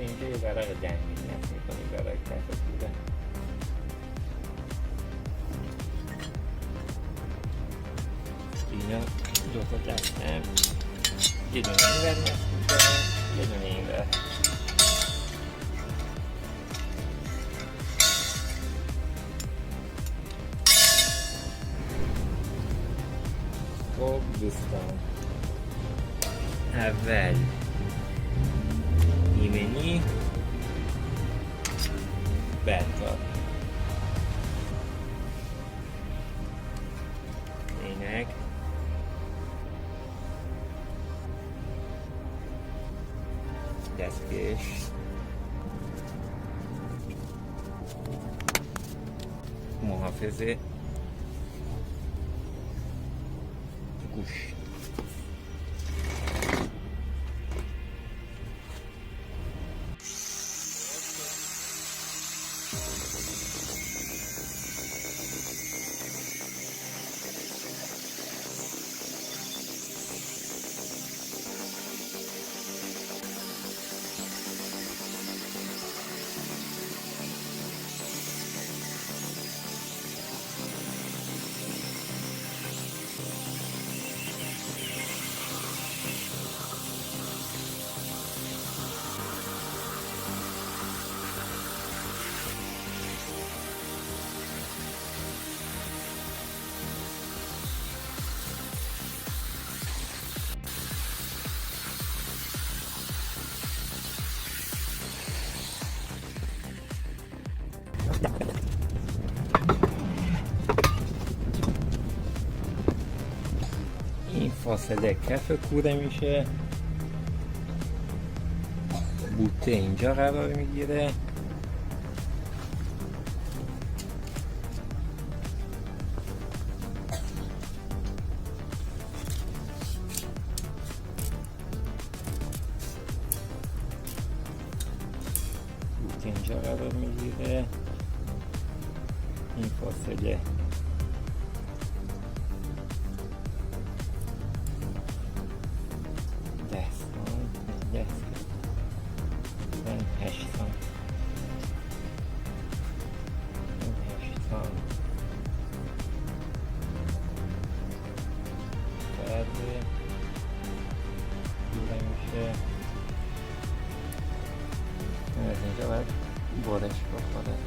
اینجا یه ورق جنگی نصب میکنیم برای کف کوره. اینا دو تا دستم، یه دونه این ور نصب میکنم، یه دونه این ور. خب دوستان، اول ایمنی، بعد کار عینک، دستکش، محافظه گوش. این فاصله کف کوره میشه، بوته اینجا قرار میگیره، بوته اینجا قرار میگیره، این فاصله از اینجا باید برش بخوره.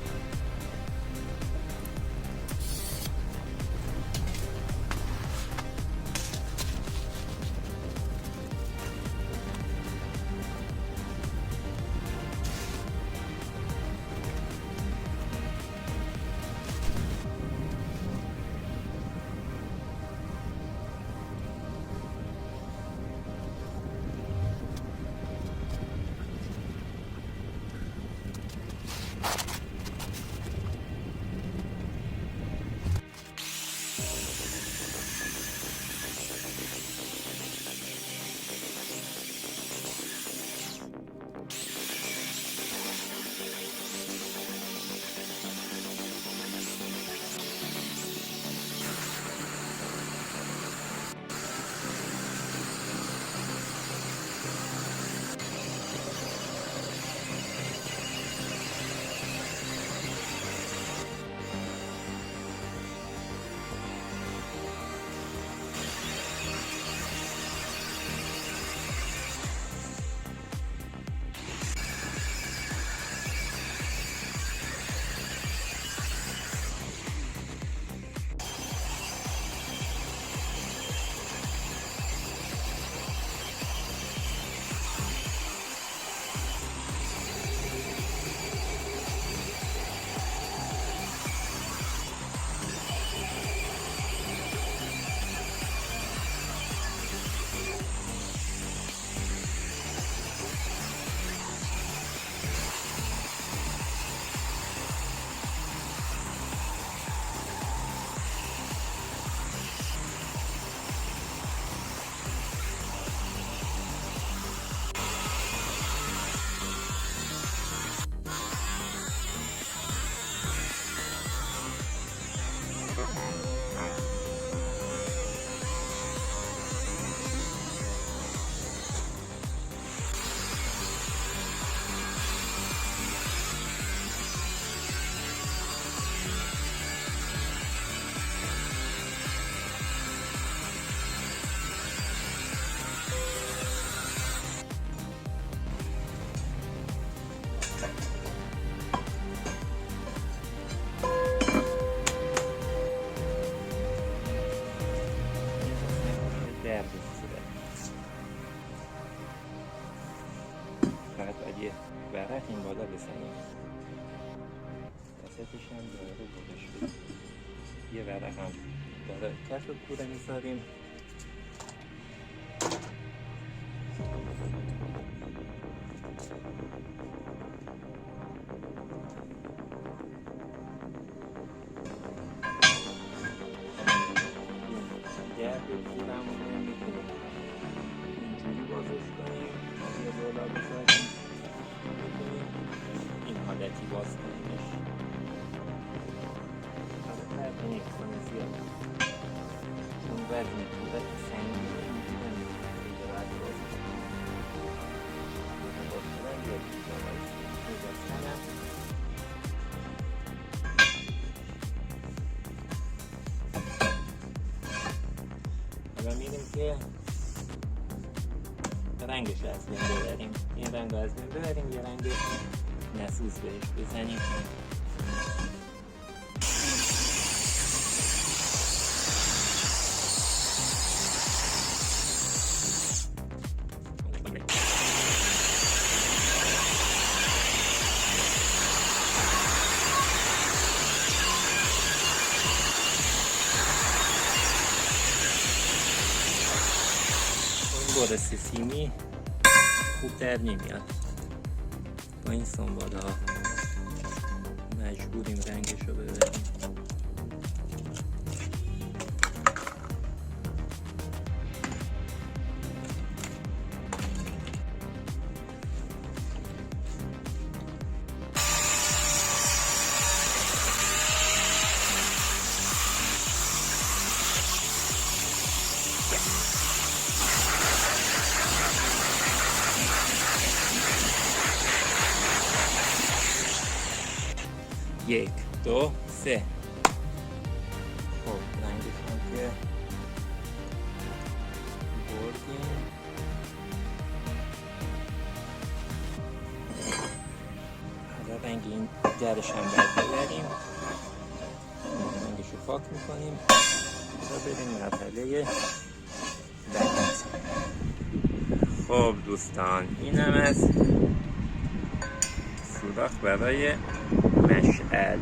فقط باید یه ورق این بالا بزنیم، وسطش هم داره گذاشت بدیم، یه ورق هم داره کف کوره میذاریم. گرد کورمونه میتونیم اینجوری بازش کنیم، یه بالا بذاریم، میتونیم این حالتی باز کنیمش. فرقی نمیکنه زیاد، چون وزن کوره سنگینه، اینجوری نمیتونیم خیلی راحت باز کنیم. باز کنم یه بزنم حالا میریم که رنگش از بین ببریم. این رنگ از بین ببریم، یه رنگ نسوز بهش بزنیم. برس سیمی خوب در نمیاد، با این سنباده ها مجبوریم رنگش رو ببریم. یک، دو، سه. خب رنگش هم که بردیم، حالا رنگ این درش هم باید ببریم، رنگش رو پاک میکنیم تا بریم مرحله بعد. خب دوستان، این هم از سوراخ برای مشعل.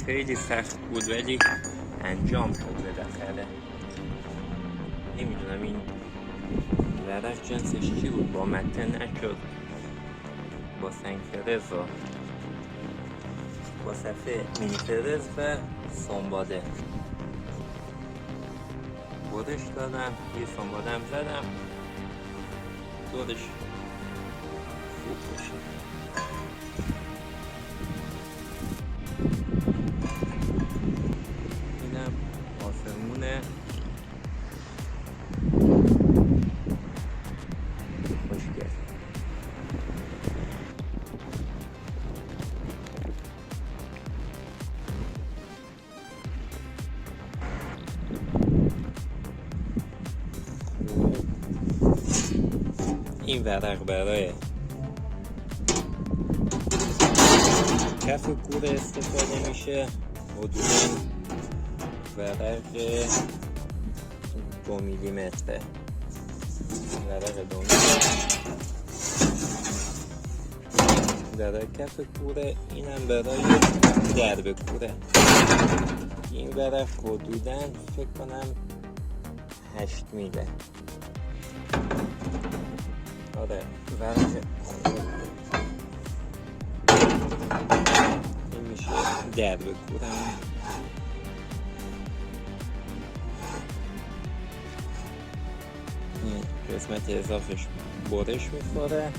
خیلی سخت بود ولی انجام شد بالاخره. نمیدونم این ورق جنسش چی بود، با مته نشد، با سنگ فرز و با صفحه مینی فرز و سنباده برش دادم، یه سنباده هم زدم دورش خوب بشه. اینم آسمونه خوشگل. این ورق برای کف کوره استفاده میشه، حدوداً ورق 2 میلیمتره. ورق 2 میلیمتر برای کف کوره، اینم برای درب کوره. این ورق حدوداً فکر کنم 8 میله. آره ورق این میشه درب کورم. این قسمت اضافش برش میخوره.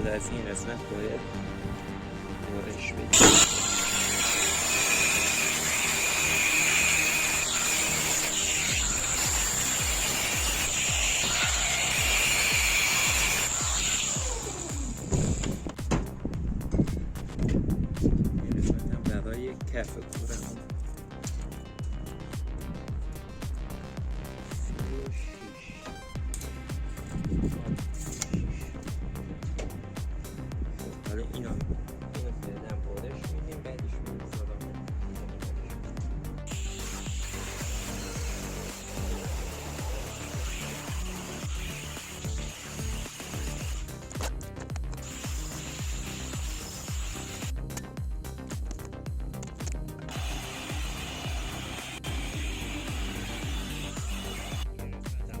بعد از این قسمت باید بارش بدیم. این قسمت هم برای کف کورمون 36. حالا اینو فعلا بارش میدیم، بعدش میدیم سراغ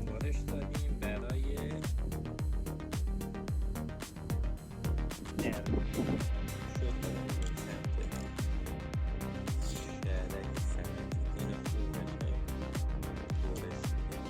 بارش دادیم برای در شد شهرک سنتی اینو خوب میکنیم بارش میدیم.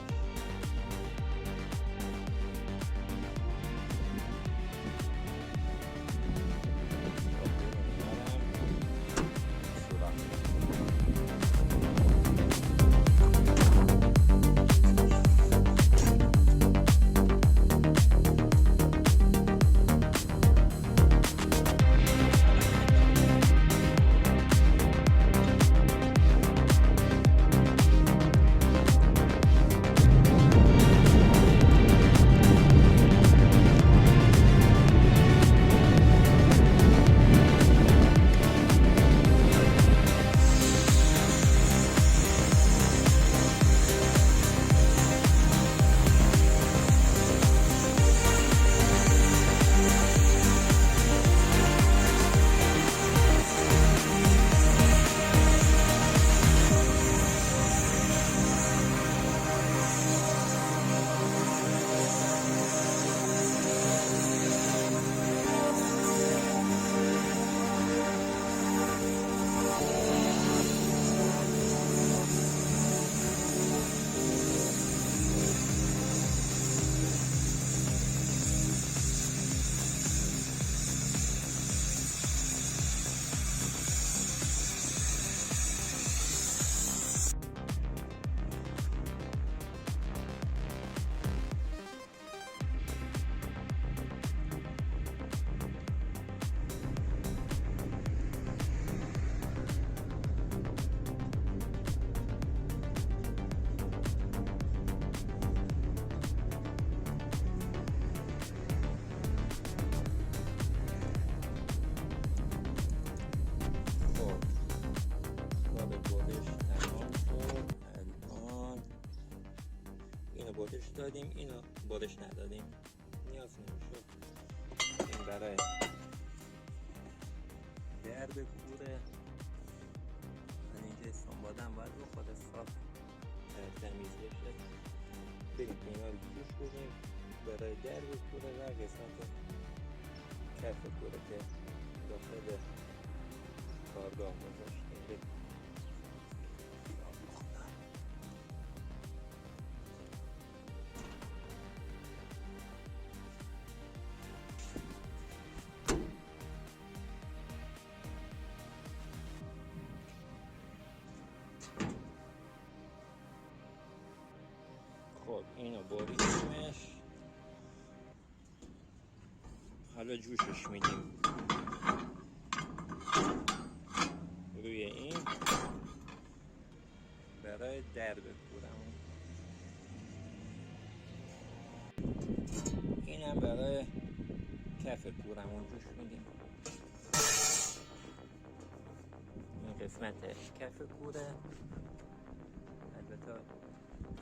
بارش دادیم، اینو بارش ندادیم، نیاز نمیشد. این برای درب کوره. من اینجا استانبادم باید رو خود صاف تمیز بشه. بریم اینا رو جوش بدیم برای درب کوره و قسمت کف کوره که داخل کارگاه گذاشتیم. خب اینو باریدیمش، حالا جوشش میدیم روی این برای درب کورمون. اینم برای کف کورمون جوش میدیم. این قسمتش کف کوره، البته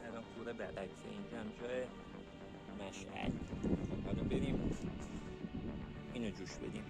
الان کوره برعکسه، اینجا هم جای مشعل. حالا بریم اینو جوش بدیم.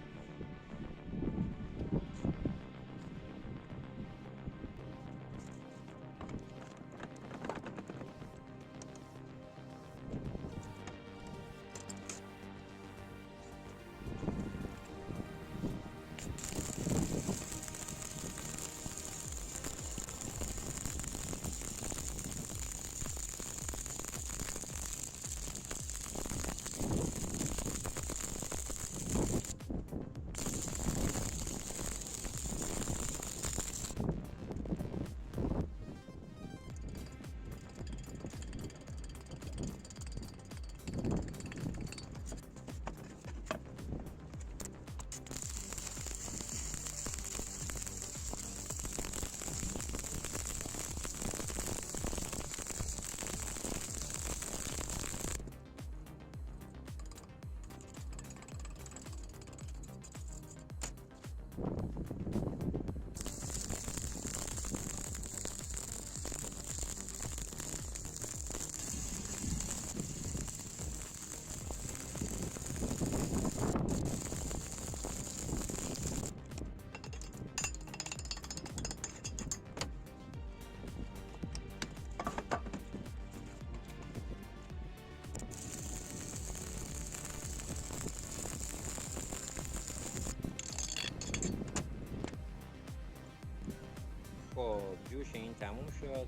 تموم شد.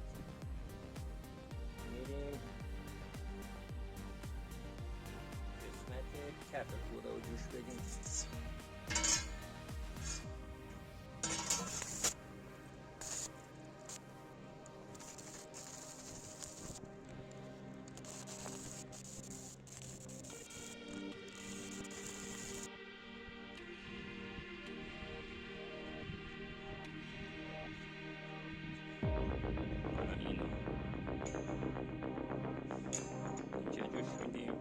میریم قسمت کف پوره رو جوش بدیم. اینجا جوش میدیم.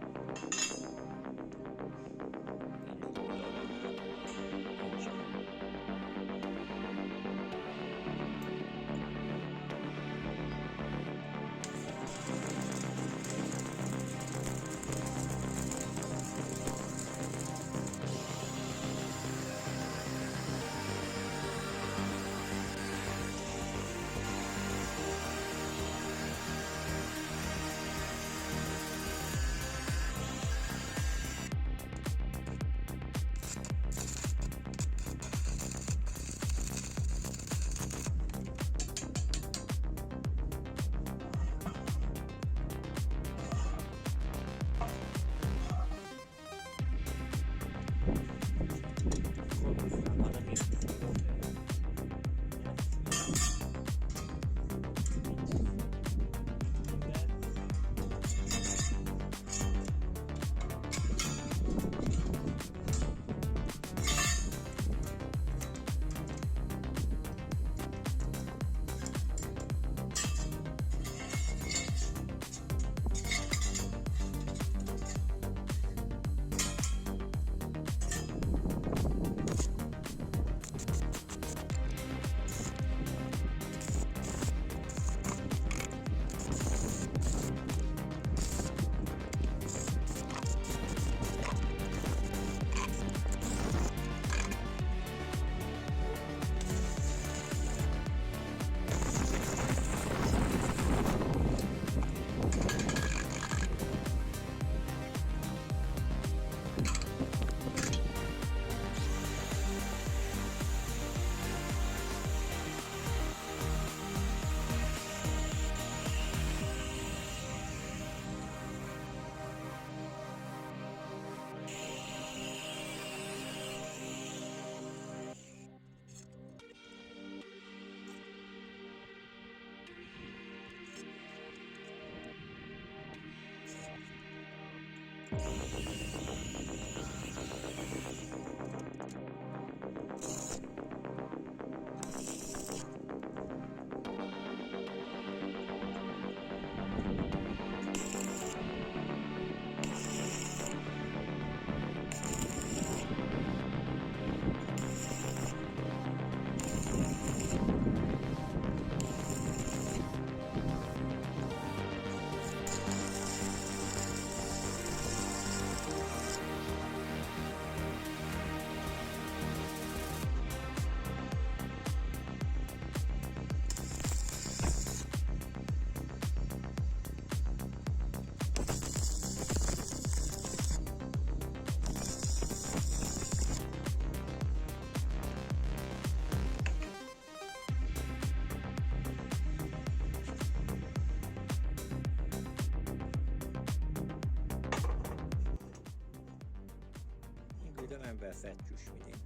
هم وسط جوش میدیم،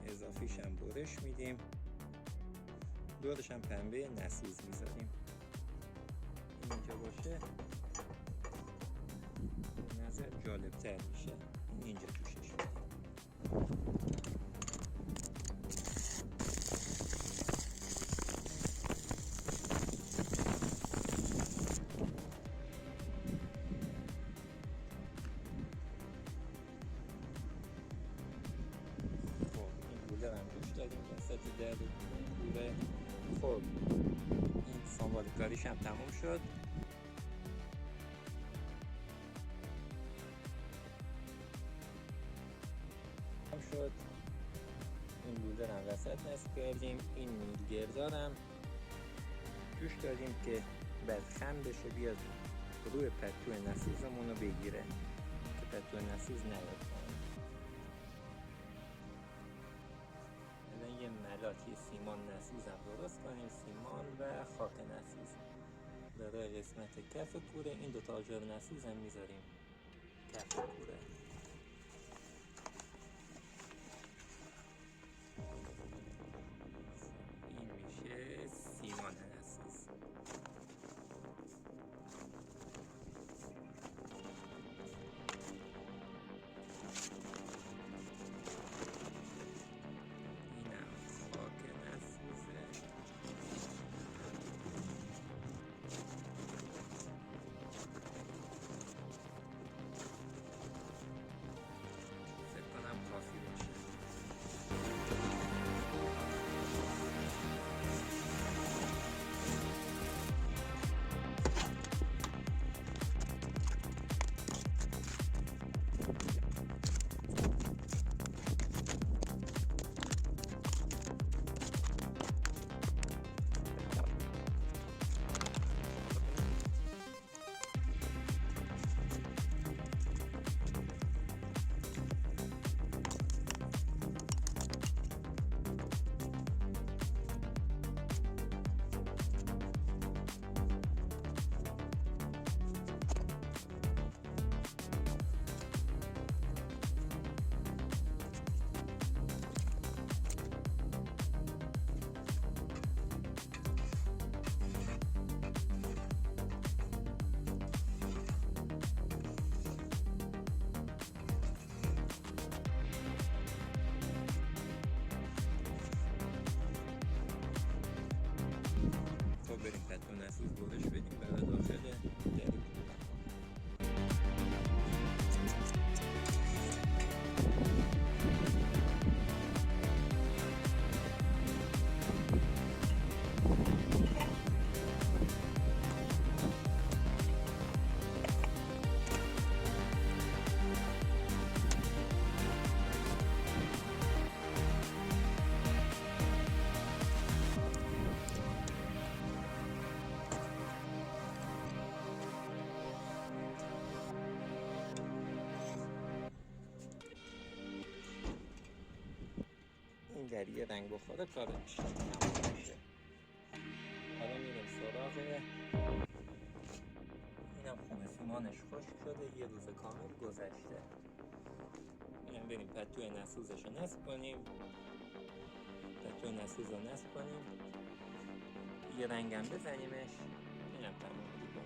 اضافیش هم برش میدیم، دورش هم پنبه نسوز میذاریم. اینجا باشه به نظر جالب تر میشه. اینجا جوشش میدیم. دارم گوش دادیم وسط در کوره. خب این سانبال کاریش هم تموم شد. این بولدر هم وسط نصب کردیم. این میلگردارم جوش دادیم که بعد خم بشه بیاد روی پتو نسوزمون رو بگیره که پتو نسوز نیاد. یه ملاتی سیمان نسوز هم درست کنیم، سیمان و خاک نسوز برای قسمت کف کوره. این دوتا آجر نسوز هم میذاریم کف کوره. این میشه سیمان نسوز. اینم خاک نسوزه. فکر کنم کافی باشه. بریم پتو نسوز برش بدیم برای داخل دری. این دری یه رنگ بخوره کارش تموم میشه. حالا میریم سراغ اینم خوبه، سیمانش خشک شده، یه روز کامل گذشته. میریم بریم پتوی نسوزش رو نصب کنیم. پتوی نسوز رو نصب کنیم، یه رنگم بزنیمش، اینم تموم دیگه.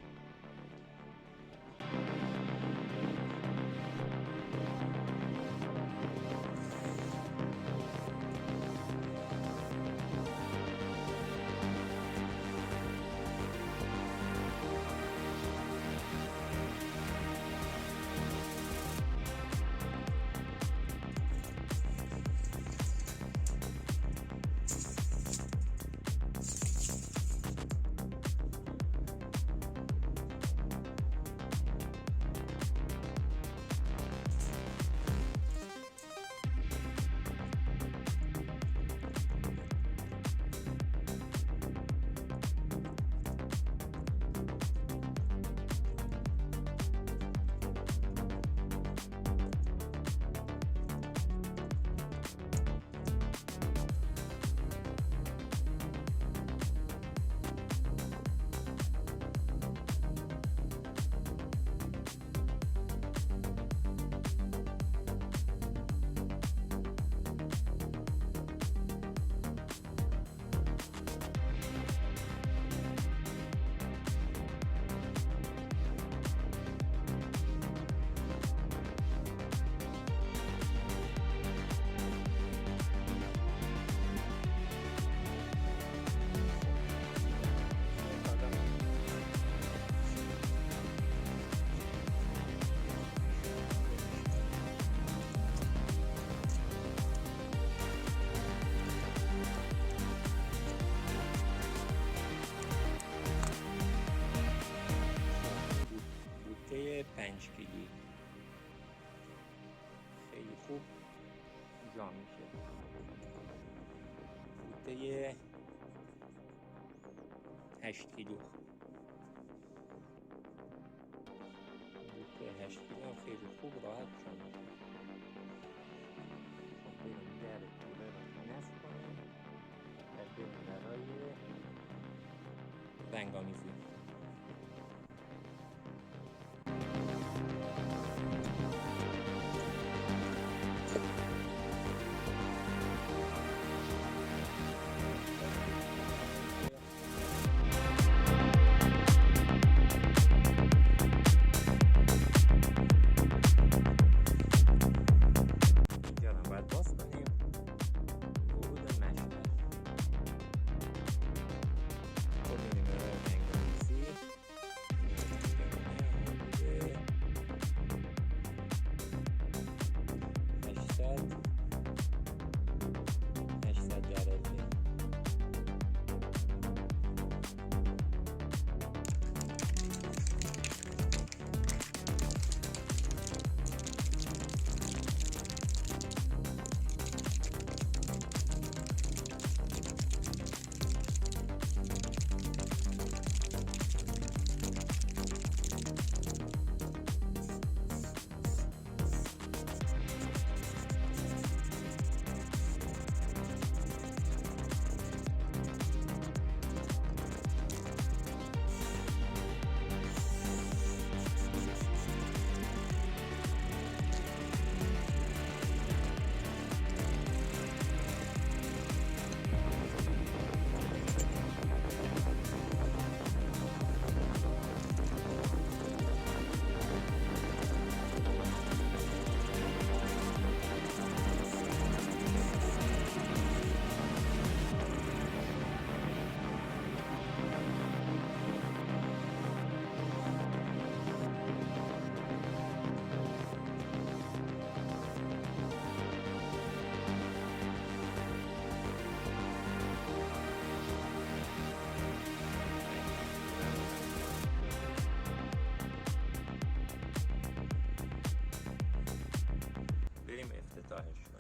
بوته 5 کیلویی خیلی خوب جا میشه. بوته 8 کیلو، بوته 8 کیلو هم خیلی خوب راحت جا میشه. خب بریم در کوره رو نصب کنیم. رنگ‌آمیزی. اینجا رو باید باز کنیم. ورود مشهد. خب می‌بینیم رنگ‌آمیزی. حدود 800 درجه. بریم افتتاحش.